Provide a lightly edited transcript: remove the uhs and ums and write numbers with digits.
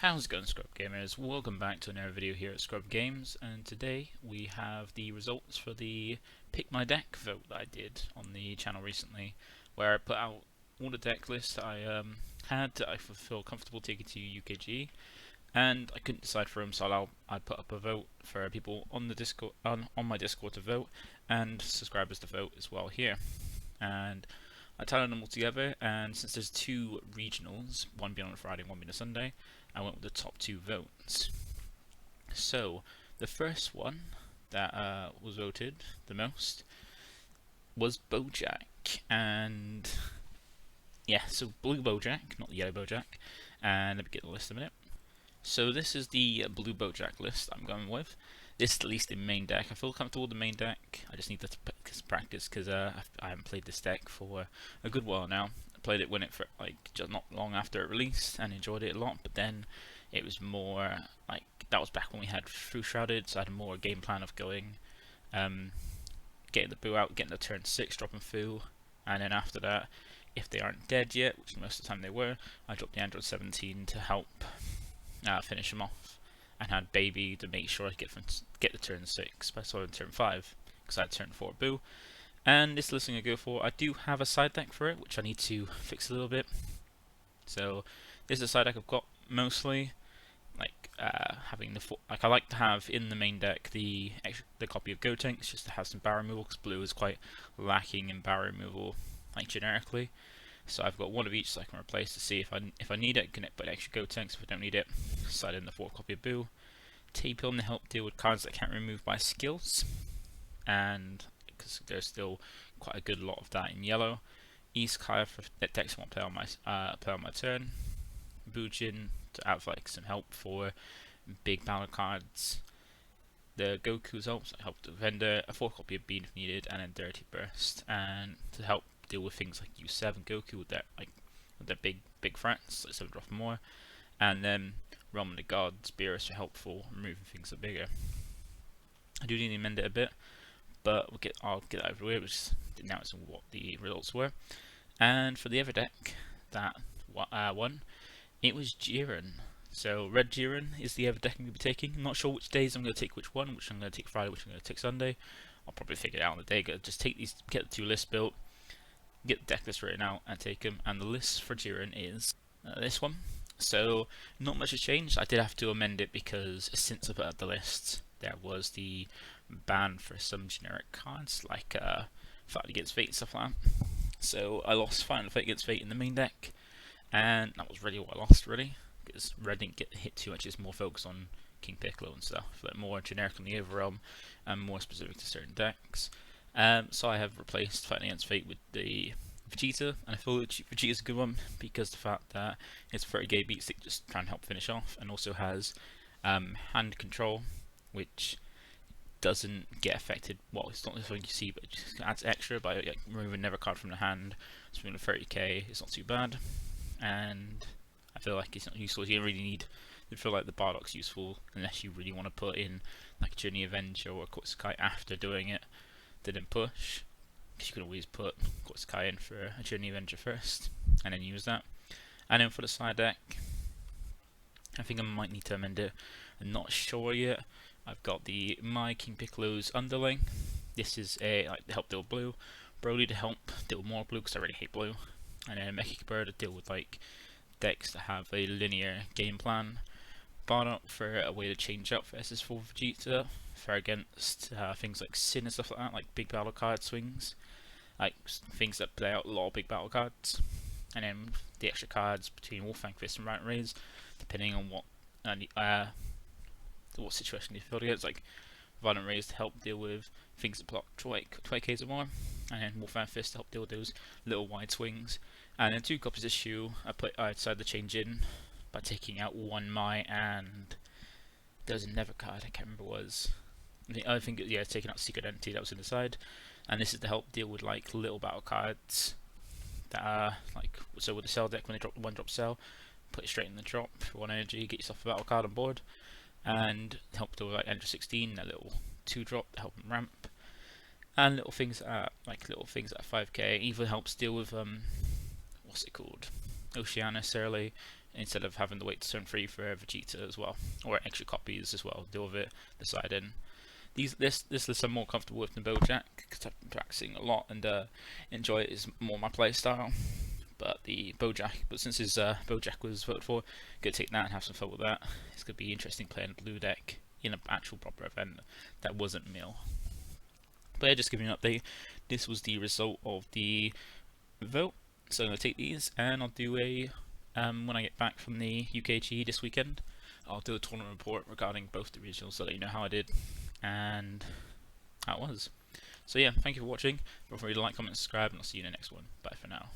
How's it going, ScrubGamers? Welcome back to another video here at ScrubGames, and today we have the results for the Pick My Deck vote that I did on the channel recently, where I put out all the deck lists I had that I feel comfortable taking to UKGE, and I couldn't decide for them, so I'd put up a vote for people on the Discord on my Discord to vote, and subscribers to vote as well here. And I tallied them all together, and since there's two regionals, one being on a Friday and one being a Sunday, I went with the top two votes. So the first one that was voted the most was Bojack, and yeah, so blue Bojack, not the yellow Bojack. And let me get the list in a minute. So this is the blue Bojack list I'm going with. This is at least the main deck. I feel comfortable with the main deck. I just need to practice because I haven't played this deck for a good while now. I played it when it just not long after it released and enjoyed it a lot. But then it was more like that was back when we had Foo Shrouded, so I had a more game plan of going, getting the Boo out, getting the turn 6, dropping Foo, and then after that, if they aren't dead yet, which most of the time they were, I dropped the Android 17 to help finish them off, and had Baby to make sure I get the turn 6, but I saw in turn 5 because I had turn 4 Boo. And this listing I go for, I do have a side deck for it, which I need to fix a little bit. So this is a side deck I've got mostly, like having the I like to have in the main deck the copy of Gotenks just to have some barrier removal, because blue is quite lacking in barrier removal, like generically. So I've got one of each so I can replace to see if I need it, can put extra Gotenks. If I don't need it, slide in the 4th copy of Boo. T-Pilm to help deal with cards that can't remove by skills, and because there's still quite a good lot of that in yellow. Iskaya for decks I want to play on my turn. Boojin to have like some help for big battle cards. The Goku's helps help the vendor, a 4th copy of Bean if needed, and then Dirty Burst, and to help deal with things like U7 Goku with their big threats, like 7 drop or more, and then Realm of the Gods, Beerus are helpful, removing things that are bigger. I do need to amend it a bit, but I'll get that over the way, which announcing what the results were. And for the other deck that won, it was Jiren. So red Jiren is the other deck I'm going to be taking. I'm not sure which days I'm going to take which one, which I'm going to take Friday, which I'm going to take Sunday. I'll probably figure it out on the day. Just take these, get the two lists built, get the deck list written out, and take them. And the list for Jiren is this one. So not much has changed. I did have to amend it because since I put out the list, there was the ban for some generic cards like Fight Against Fate and stuff like that. So I lost Final Fight Against Fate in the main deck, and that was really what I lost, really, because red didn't get hit too much. It's more focused on King Piccolo and stuff, like more generic on the overrealm and more specific to certain decks. So I have replaced Fighting Against Fate with the Vegeta, and I feel that Vegeta's a good one because the fact that it's 30k beat stick, just try and help finish off, and also has hand control, which doesn't get affected. Well, it's not something you see, but it just adds extra by removing never card from the hand. Swinging a 30k, it's not too bad, and I feel like it's not useful. You don't really need. I feel like the Bardock's useful unless you really want to put in like a Journey Avenger or a Koitsukai after doing it, then push. Because you can always put Koitsukai in for a Journey Avenger first, and then use that. And then for the side deck, I think I might need to amend it. I'm not sure yet. I've got the My King Piccolo's Underling. This is a to help deal with blue. Broly to help deal with more blue because I really hate blue. And then Mecha Bird to deal with like decks that have a linear game plan. Bardock for a way to change up versus for Vegeta, for against things like Sin and stuff like that, like big battle card swings, like things that play out a lot of big battle cards. And then the extra cards between Wolfang Fist and Right Rays, depending on what situation you feel against, like Violent Rays to help deal with things that block 20Ks or more, and then Wolfang Fist to help deal with those little wide swings. And then 2 copies of Shu, I decided to change in by taking out one Mai, and there was another card I can't remember what it was. I think yeah, taking out Secret Entity, that was in the side, and this is to help deal with like little battle cards that are like, so with the Cell deck, when they drop the 1-drop Cell, put it straight in the drop for 1 energy, get yourself a battle card on board, and help deal with like Ender 16, that little 2-drop to help them ramp, and little things that are 5k, even helps deal with what's it called, Oceanus early, instead of having to wait to turn 3 for Vegeta as well, or extra copies as well. Deal with it, decide in. This list I'm more comfortable with than Bojack because I've been practicing a lot and enjoy it. Is more my play style. But since his Bojack was voted for, gonna take that and have some fun with that. It's gonna be interesting playing a blue deck in an actual proper event that wasn't Mill. But yeah, just giving you an update. This was the result of the vote. So I'm gonna take these and I'll do a when I get back from the UKGE this weekend, I'll do a tournament report regarding both the regionals so that you know how I did and how it was. So yeah, thank you for watching. Don't forget to like, comment, subscribe, and I'll see you in the next one. Bye for now.